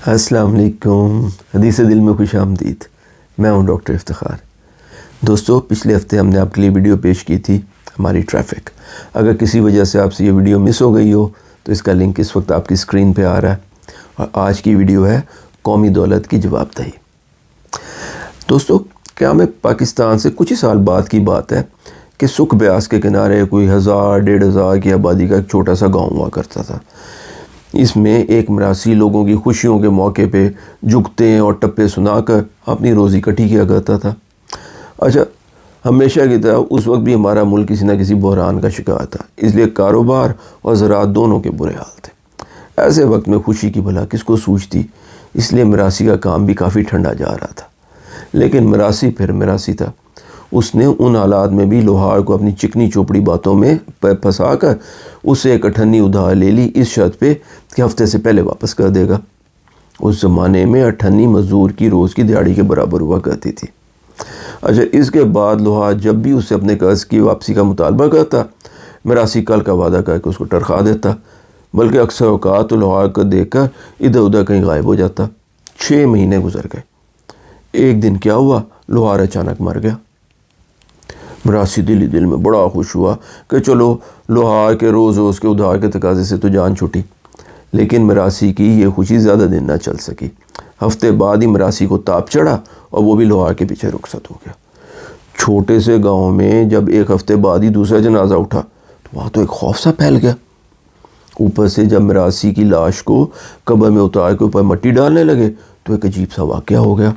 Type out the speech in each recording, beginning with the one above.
السلام علیکم، حدیث دل میں خوش آمدید۔ میں ہوں ڈاکٹر افتخار۔ دوستو، پچھلے ہفتے ہم نے آپ کے لیے ویڈیو پیش کی تھی ہماری ٹریفک۔ اگر کسی وجہ سے آپ سے یہ ویڈیو مس ہو گئی ہو تو اس کا لنک اس وقت آپ کی اسکرین پہ آ رہا ہے، اور آج کی ویڈیو ہے قومی دولت کی جواب دہی۔ دوستو، قیام پاکستان سے کچھ ہی سال بعد کی بات ہے کہ سکھ بیاس کے کنارے کوئی 1000-1500 کی آبادی کا ایک چھوٹا سا گاؤں ہوا کرتا تھا۔ اس میں ایک مراسی لوگوں کی خوشیوں کے موقع پہ جگتے اور ٹپے سنا کر اپنی روزی کٹھی کیا کرتا تھا۔ اچھا، ہمیشہ کی طرح اس وقت بھی ہمارا ملک کسی نہ کسی بحران کا شکار تھا، اس لیے کاروبار اور زراعت دونوں کے برے حال تھے۔ ایسے وقت میں خوشی کی بھلا کس کو سوچتی، اس لیے مراسی کا کام بھی کافی ٹھنڈا جا رہا تھا۔ لیکن مراسی پھر مراسی تھا۔ اس نے ان حالات میں بھی لوہار کو اپنی چکنی چوپڑی باتوں میں پھنسا کر اسے ایک اٹھنی ادھار لے لی، اس شرط پہ کہ ہفتے سے پہلے واپس کر دے گا۔ اس زمانے میں اٹھنی مزدور کی روز کی دیہڑی کے برابر ہوا کرتی تھی۔ اچھا، اس کے بعد لوہار جب بھی اسے اپنے قرض کی واپسی کا مطالبہ کرتا، مراسی کل کا وعدہ کر کے اس کو ٹرخا دیتا، بلکہ اکثر اوقات تو لوہار کو دیکھ کر ادھر ادھر کہیں غائب ہو جاتا۔ 6 مہینے گزر گئے۔ ایک دن کیا ہوا، لوہار اچانک مر گیا۔ مراسی دل میں بڑا خوش ہوا کہ چلو لوہار کے روز کے ادھار کے تقاضے سے تو جان چھوٹی۔ لیکن مراسی کی یہ خوشی زیادہ دن نہ چل سکی۔ ہفتے بعد ہی مراسی کو تاپ چڑھا اور وہ بھی لوہار کے پیچھے رخصت ہو گیا۔ چھوٹے سے گاؤں میں جب ایک ہفتے بعد ہی دوسرا جنازہ اٹھا تو وہاں تو ایک خوف سا پھیل گیا۔ اوپر سے جب مراسی کی لاش کو قبر میں اتار کے اوپر مٹی ڈالنے لگے تو ایک عجیب سا واقعہ ہو گیا،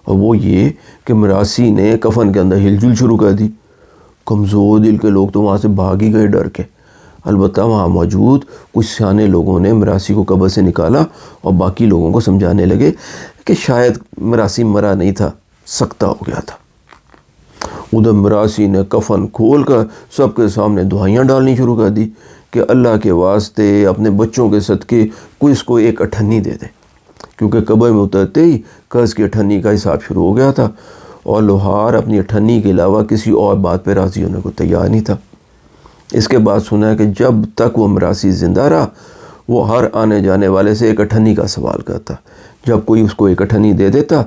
اور وہ یہ کہ مراسی نے کفن کے اندر ہل جل شروع کر دی۔ کمزور دل کے لوگ تو وہاں سے بھاگ ہی گئے ڈر کے۔ البتہ وہاں موجود کچھ سیانے لوگوں نے مراسی کو قبر سے نکالا اور باقی لوگوں کو سمجھانے لگے کہ شاید مراسی مرا نہیں تھا، سکتہ ہو گیا تھا۔ ادھر مراسی نے کفن کھول کر سب کے سامنے دعائیاں ڈالنی شروع کر دی کہ اللہ کے واسطے اپنے بچوں کے صدقے کوئی اس کو ایک اٹھنی دے دے، کیونکہ قبر میں اترتے ہی قرض کی اٹھنی کا حساب شروع ہو گیا تھا، اور لوہار اپنی اٹھنی کے علاوہ کسی اور بات پہ راضی ہونے کو تیار نہیں تھا۔ اس کے بعد سنا ہے کہ جب تک وہ مراسی زندہ رہا، وہ ہر آنے جانے والے سے ایک اٹھنی کا سوال کرتا۔ جب کوئی اس کو ایک اٹھنی دے دیتا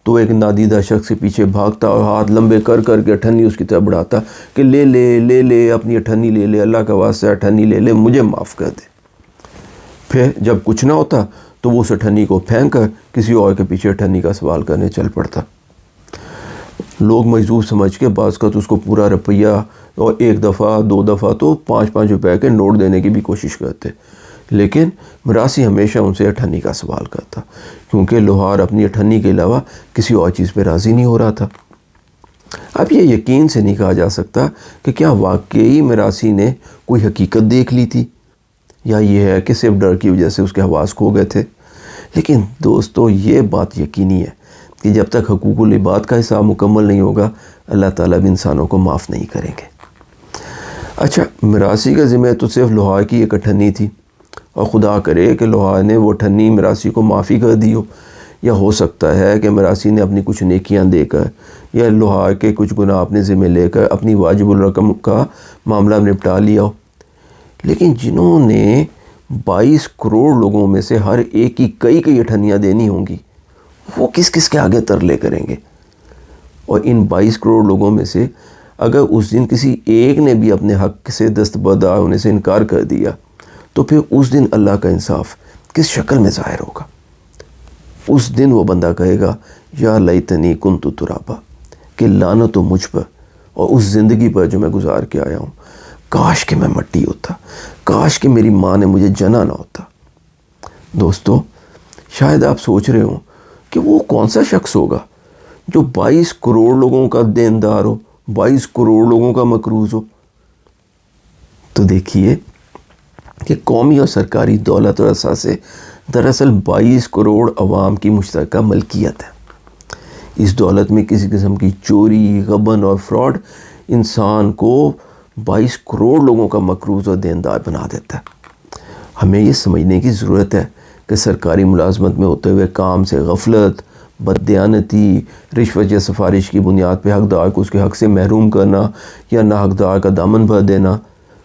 تو ایک نادیدہ شخص کے پیچھے بھاگتا اور ہاتھ لمبے کر کر کے اٹھنی اس کی طرف بڑھاتا کہ لے لے لے لے، اپنی اٹھنی لے لے، اللہ کا واسطہ اٹھنی لے لے، مجھے معاف کر دے۔ پھر جب کچھ نہ ہوتا تو وہ اس اٹھنی کو پھینک کر کسی اور کے پیچھے اٹھنی کا سوال کرنے چل پڑتا۔ لوگ مجذوب سمجھ کے بعض کا تو اس کو پورا روپیہ اور 1 دفعہ 2 دفعہ تو 5-5 روپے کے نوٹ دینے کی بھی کوشش کرتے، لیکن مراسی ہمیشہ ان سے اٹھنی کا سوال کرتا، کیونکہ لوہار اپنی اٹھنی کے علاوہ کسی اور چیز پہ راضی نہیں ہو رہا تھا۔ اب یہ یقین سے نہیں کہا جا سکتا کہ کیا واقعی مراسی نے کوئی حقیقت دیکھ لی تھی، یا یہ ہے کہ صرف ڈر کی وجہ سے اس کے حواس کھو گئے تھے۔ لیکن دوستو، یہ بات یقینی ہے کہ جب تک حقوق العباد کا حساب مکمل نہیں ہوگا، اللہ تعالیٰ بھی انسانوں کو معاف نہیں کریں گے۔ اچھا، مراسی کا ذمہ تو صرف لوہار کی ایک اٹھنی تھی، اور خدا کرے کہ لوہار نے وہ اٹھنی مراسی کو معافی کر دی ہو، یا ہو سکتا ہے کہ مراسی نے اپنی کچھ نیکیاں دے کر یا لوہار کے کچھ گناہ اپنے ذمہ لے کر اپنی واجب الرقم کا معاملہ نپٹا لیا ہو۔ لیکن جنہوں نے 22 کروڑ لوگوں میں سے ہر ایک کی کئی اٹھنیاں دینی ہوں گی، وہ کس کس کے آگے ترلے کریں گے؟ اور ان 22 کروڑ لوگوں میں سے اگر اس دن کسی ایک نے بھی اپنے حق سے دستبردار ہونے سے انکار کر دیا تو پھر اس دن اللہ کا انصاف کس شکل میں ظاہر ہوگا؟ اس دن وہ بندہ کہے گا، یا لیتنی کنت ترابا، کہ لعنت ہو مجھ پر اور اس زندگی پر جو میں گزار کے آیا ہوں، کاش کہ میں مٹی ہوتا، کاش کہ میری ماں نے مجھے جنا نہ ہوتا۔ دوستو، شاید آپ سوچ رہے ہوں کہ وہ کون سا شخص ہوگا جو 22 کروڑ لوگوں کا دیندار ہو، 22 کروڑ لوگوں کا مقروض ہو؟ تو دیکھیے کہ قومی اور سرکاری دولت اور اثاثے دراصل 22 کروڑ عوام کی مشترکہ ملکیت ہے۔ اس دولت میں کسی قسم کی چوری، غبن اور فراڈ انسان کو 22 کروڑ لوگوں کا مقروض اور دیندار بنا دیتا ہے۔ ہمیں یہ سمجھنے کی ضرورت ہے کہ سرکاری ملازمت میں ہوتے ہوئے کام سے غفلت، بددیانتی، رشوت یا سفارش کی بنیاد پہ حقدار کو اس کے حق سے محروم کرنا یا ناحقدار کا دامن بھر دینا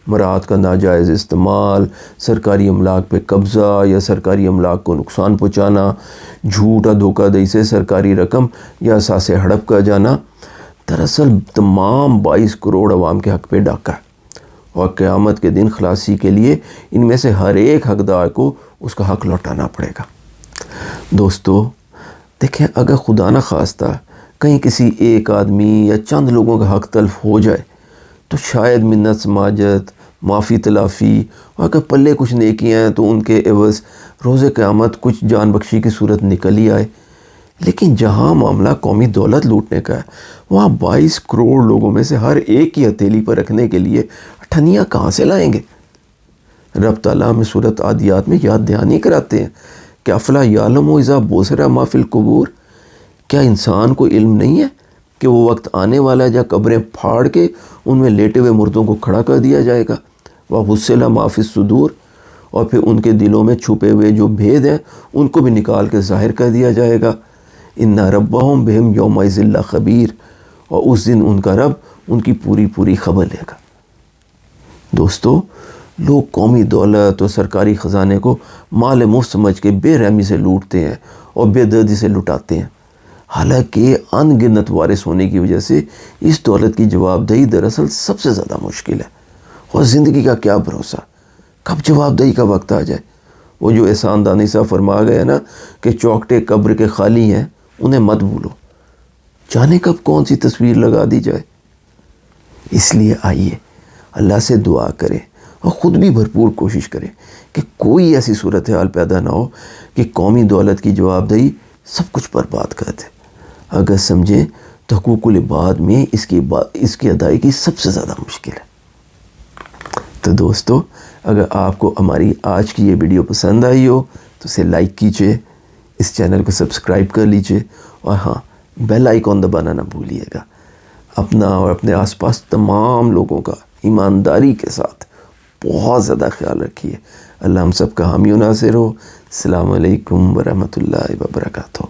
مراد کا ناجائز استعمال، سرکاری املاک پہ قبضہ یا سرکاری املاک کو نقصان پہنچانا، جھوٹ اور دھوکہ دہی سے سرکاری رقم یا اثاثے ہڑپ کر جانا، دراصل تمام 22 کروڑ عوام کے حق پہ ڈاکہ ہے، اور قیامت کے دن خلاصی کے لیے ان میں سے ہر ایک حقدار کو اس کا حق لوٹانا پڑے گا۔ دوستو دیکھیں، اگر خدا نہ خواستہ کہیں کسی ایک آدمی یا چند لوگوں کا حق تلف ہو جائے تو شاید منت سماجت، معافی تلافی، اور اگر پلے کچھ نیکیاں ہیں تو ان کے عوض روز قیامت کچھ جان بخشی کی صورت نکل ہی آئے۔ لیکن جہاں معاملہ قومی دولت لوٹنے کا ہے، وہاں 22 کروڑ لوگوں میں سے ہر ایک کی ہتھیلی پر رکھنے کے لیے اٹھنیاں کہاں سے لائیں گے؟ رب تعالیٰ ہمیں سورۃ عادیات میں یاد دہانی کراتے ہیں کہ افلا یعلم اذا بعثر ما فی القبور، کیا انسان کو علم نہیں ہے کہ وہ وقت آنے والا ہے جہاں قبریں پھاڑ کے ان میں لیٹے ہوئے مردوں کو کھڑا کر دیا جائے گا، وحصل ما فی الصدور، اور پھر ان کے دلوں میں چھپے ہوئے جو بھید ہیں ان کو بھی نکال کے ظاہر کر دیا جائے گا۔ ان ربہم بہم یومئذ لخبیر، اور اس دن ان کا رب ان کی پوری پوری خبر لے گا۔ دوستو لوگ قومی دولت اور سرکاری خزانے کو مال مفت سمجھ کے بے رحمی سے لوٹتے ہیں اور بے دردی سے لٹاتے ہیں، حالانکہ ان گنت وارث ہونے کی وجہ سے اس دولت کی جواب دہی دراصل سب سے زیادہ مشکل ہے، اور زندگی کا کیا بھروسہ کب جواب دہی کا وقت آ جائے۔ وہ جو احسان دانی صاحب فرما گئے نا کہ چوکٹے قبر کے خالی ہیں انہیں مت بھولو، جانے کب کون سی تصویر لگا دی جائے۔ اس لیے آئیے اللہ سے دعا کریں اور خود بھی بھرپور کوشش کریں کہ کوئی ایسی صورتحال پیدا نہ ہو کہ قومی دولت کی جواب دہی سب کچھ برباد کر دے۔ اگر سمجھیں تو حقوق العباد میں اس کی ادائیگی سب سے زیادہ مشکل ہے۔ تو دوستو اگر آپ کو ہماری آج کی یہ ویڈیو پسند آئی ہو تو اسے لائک کیجئے، اس چینل کو سبسکرائب کر لیجئے، اور ہاں بیل آئیکن دبانا نہ بھولیے گا۔ اپنا اور اپنے آس پاس تمام لوگوں کا ایمانداری کے ساتھ بہت زیادہ خیال رکھیے۔ اللہ ہم سب کا حامی و ناصر ہو۔ السلام علیکم ورحمۃ اللہ وبرکاتہ۔